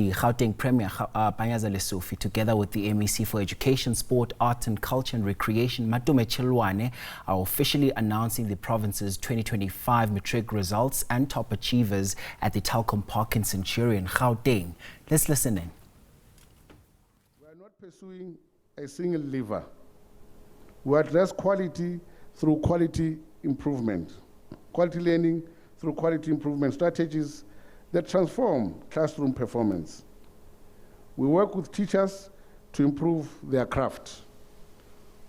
The Gauteng Premier Panyaza Lesufi, together with the MEC for Education, Sport, Art and Culture and Recreation, Matome Chiloane, are officially announcing the province's 2025 Matric results and top achievers at the Telkom Park in Centurion, Gauteng. Let's listen in. We are not pursuing a single lever. We address quality through quality improvement, quality learning through quality improvement strategies that transform classroom performance. We work with teachers to improve their craft.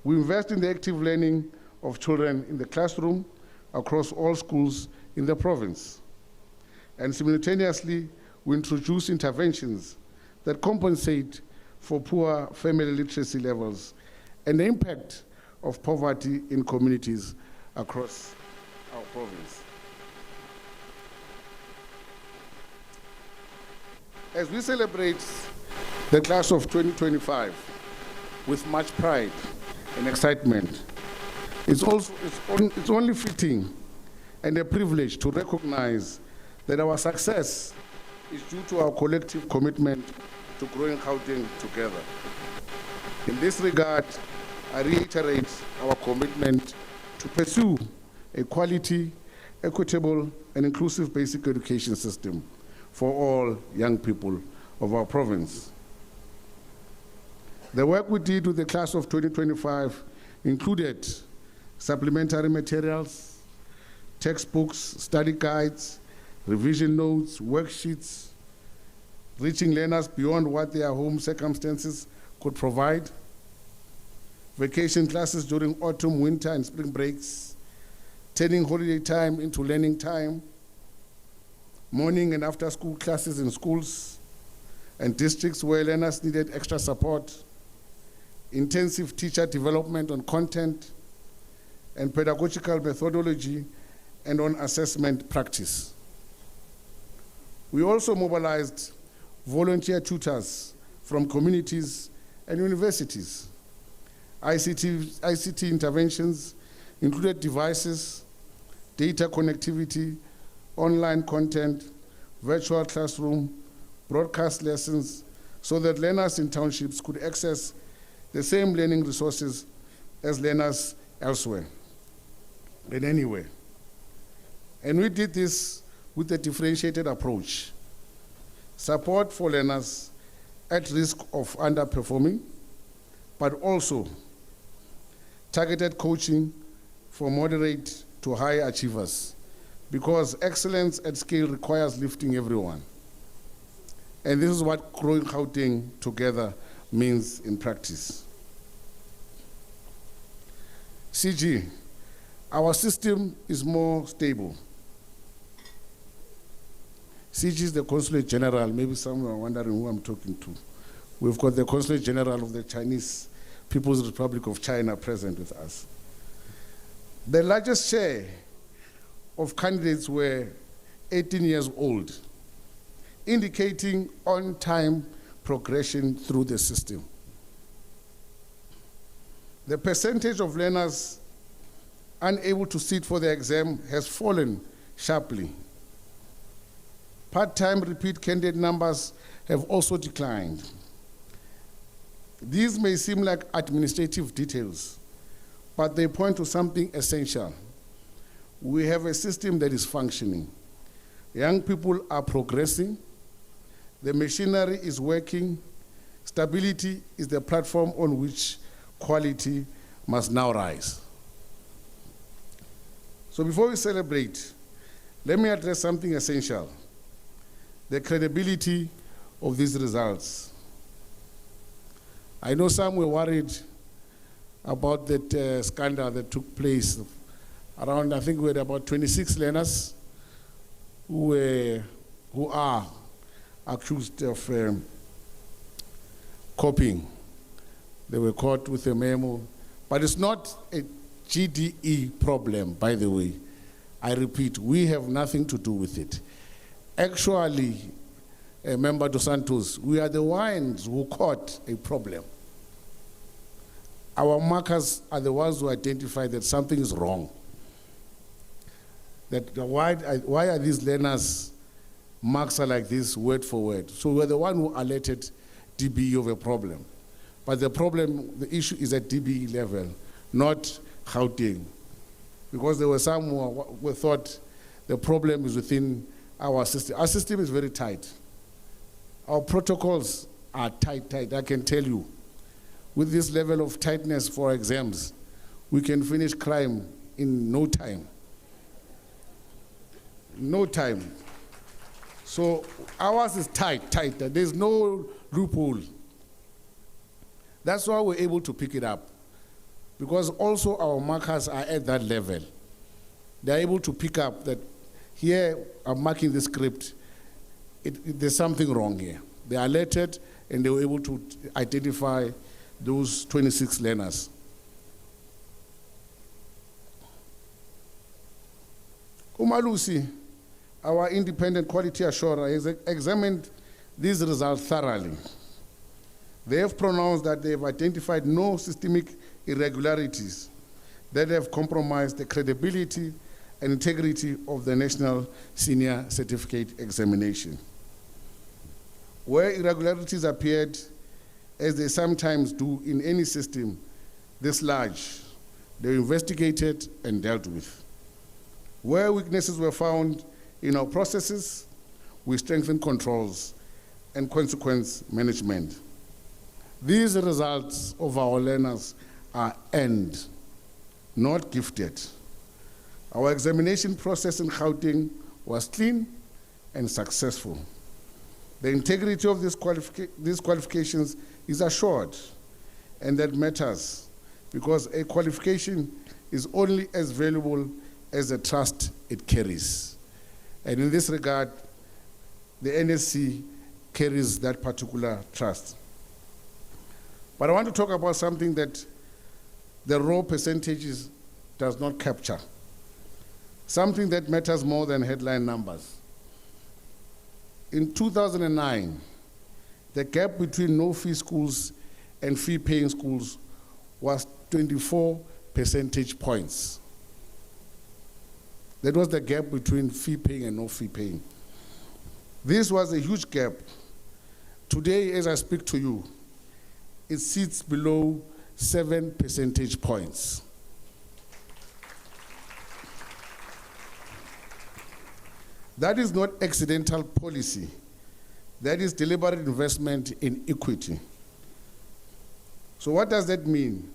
We invest in the active learning of children in the classroom across all schools in the province. And simultaneously, we introduce interventions that compensate for poor family literacy levels and the impact of poverty in communities across our province. As we celebrate the class of 2025 with much pride and excitement, it's only fitting and a privilege to recognize that our success is due to our collective commitment to growing Gauteng together. In this regard, I reiterate our commitment to pursue a quality, equitable, and inclusive basic education system for all young people of our province. The work we did with the class of 2025 included supplementary materials, textbooks, study guides, revision notes, worksheets, reaching learners beyond what their home circumstances could provide, vacation classes during autumn, winter, and spring breaks, turning holiday time into learning time, morning and after school classes in schools and districts where learners needed extra support, intensive teacher development on content and pedagogical methodology and on assessment practice. We also mobilized volunteer tutors from communities and universities. ICT interventions included devices, data connectivity, online content, virtual classroom, broadcast lessons, so that learners in townships could access the same learning resources as learners elsewhere and anywhere. And we did this with a differentiated approach. Support for learners at risk of underperforming, but also targeted coaching for moderate to high achievers, because excellence at scale requires lifting everyone. And this is what growing Gauteng together means in practice. CG, our system is more stable. CG is the Consulate General. Maybe some are wondering who I'm talking to. We've got the Consulate General of the Chinese People's Republic of China present with us. The largest share of candidates were 18 years old, indicating on-time progression through the system. The percentage of learners unable to sit for the exam has fallen sharply. Part-time repeat candidate numbers have also declined. These may seem like administrative details, but they point to something essential. We have a system that is functioning. Young people are progressing. The machinery is working. Stability is the platform on which quality must now rise. So before we celebrate, let me address something essential: the credibility of these results. I know some were worried about that scandal that took place around, I think we had about 26 learners who are accused of copying. They were caught with a memo. But it's not a GDE problem, by the way. I repeat, we have nothing to do with it. Actually, Member Dos Santos, we are the ones who caught a problem. Our markers are the ones who identify that something is wrong. That why are these learners marks are like this, word for word. So we're the one who alerted DBE of a problem. But the issue is at DBE level, not Gauteng. Because there were some who thought the problem is within our system. Our system is very tight. Our protocols are tight, I can tell you. With this level of tightness for exams, we can finish crime in no time. No time. So ours is tight. There's no loophole. That's why we're able to pick it up. Because also our markers are at that level. They're able to pick up that here I'm marking the script. There's something wrong here. They are alerted and they were able to identify those 26 learners. Umalusi, our independent quality assurer, has examined these results thoroughly. They have pronounced that they have identified no systemic irregularities that have compromised the credibility and integrity of the National Senior Certificate Examination. Where irregularities appeared, as they sometimes do in any system this large, they were investigated and dealt with. Where weaknesses were found in our processes, we strengthened controls and consequence management. These results of our learners are earned, not gifted. Our examination process in Gauteng was clean and successful. The integrity of these qualifications is assured, and that matters because a qualification is only as valuable as the trust it carries. And in this regard, the NSC carries that particular trust. But I want to talk about something that the raw percentages does not capture. Something that matters more than headline numbers. In 2009, the gap between no-fee schools and fee-paying schools was 24 percentage points. That was the gap between fee-paying and no-fee-paying. This was a huge gap. Today, as I speak to you, it sits below 7 percentage points. That is not accidental policy. That is deliberate investment in equity. So what does that mean?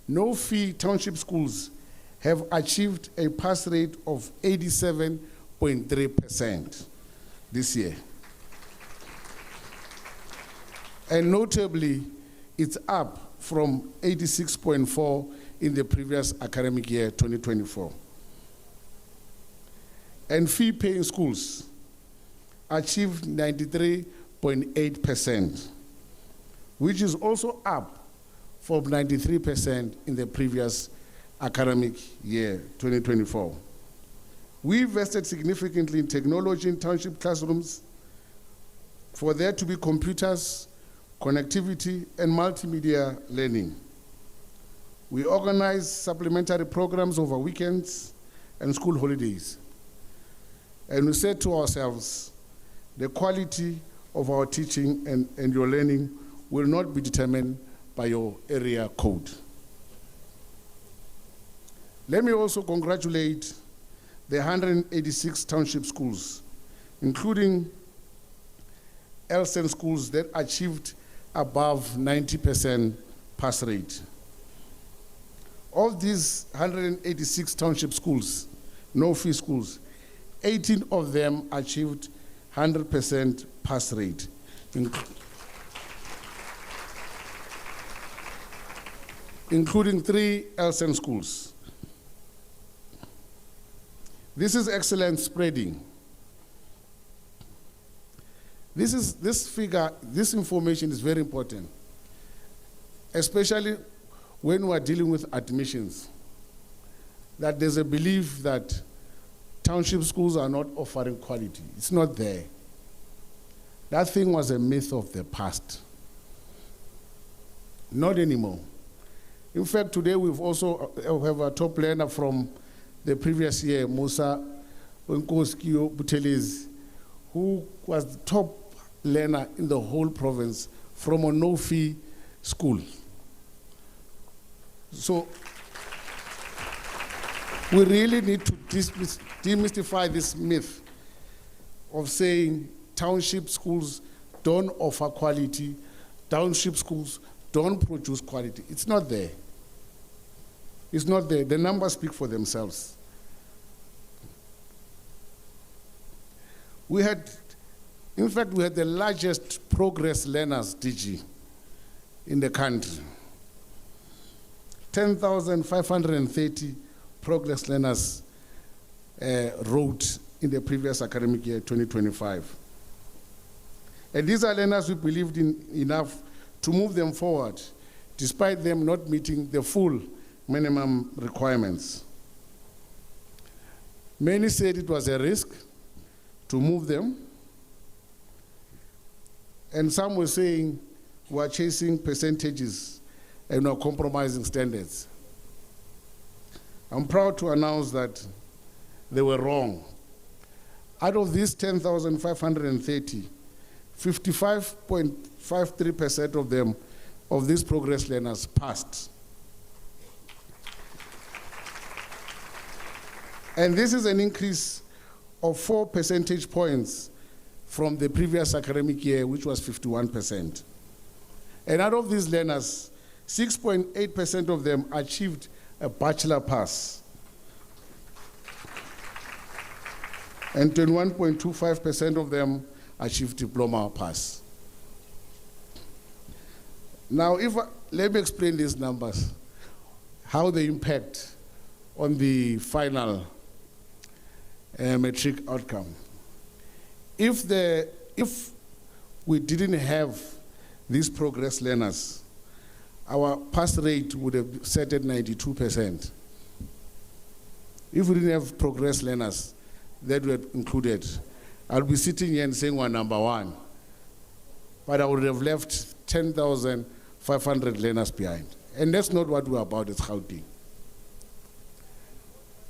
No-fee township schools have achieved a pass rate of 87.3% this year. And notably, it's up from 86.4% in the previous academic year, 2024. And fee-paying schools achieved 93.8%, which is also up from 93% in the previous academic year, 2024. We invested significantly in technology in township classrooms for there to be computers, connectivity, and multimedia learning. We organized supplementary programs over weekends and school holidays. And we said to ourselves, the quality of our teaching and your learning will not be determined by your area code. Let me also congratulate the 186 township schools, including LSEN schools that achieved above 90% pass rate. Of these 186 township schools, no-fee schools, 18 of them achieved 100% pass rate, including 3 LSEN schools. This is excellent spreading. This information is very important, especially when we are dealing with admissions, that there's a belief that township schools are not offering quality. It's not there. That thing was a myth of the past. Not anymore. In fact, today we've also have a top learner from the previous year, Musa Nkoskio Butelezi, who was the top learner in the whole province from a no-fee school. So we really need to demystify this myth of saying township schools don't offer quality, township schools don't produce quality. It's not there. It's not there. The numbers speak for themselves. In fact, we had the largest progress learners, DG, in the country. 10,530 progress learners wrote in the previous academic year, 2025. And these are learners we believed in enough to move them forward, despite them not meeting the full minimum requirements. Many said it was a risk to move them, and some were saying we are chasing percentages and we are compromising standards. I'm proud to announce that they were wrong. Out of these 10,530, 55.53% of them, of these progress learners, passed. And this is an increase of 4 percentage points from the previous academic year, which was 51%. And out of these learners, 6.8% of them achieved a bachelor pass. And 21.25% of them achieved diploma pass. Now, let me explain these numbers, how they impact on the final matric outcome. If we didn't have these progress learners, our pass rate would have set at 92%. If we didn't have progress learners that were included, I'll be sitting here and saying we're number one, but I would have left 10,500 learners behind. And that's not what we're about at Gauteng.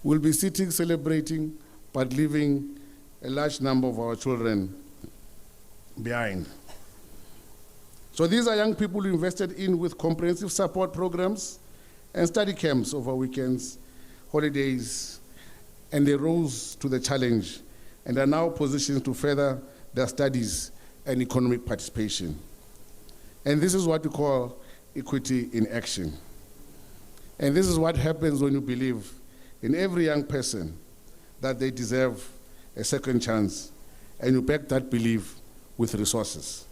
We'll be sitting, celebrating, but leaving a large number of our children behind. So these are young people who invested in with comprehensive support programs and study camps over weekends, holidays, and they rose to the challenge and are now positioned to further their studies and economic participation. And this is what we call equity in action. And this is what happens when you believe in every young person that they deserve a second chance, and you back that belief with resources.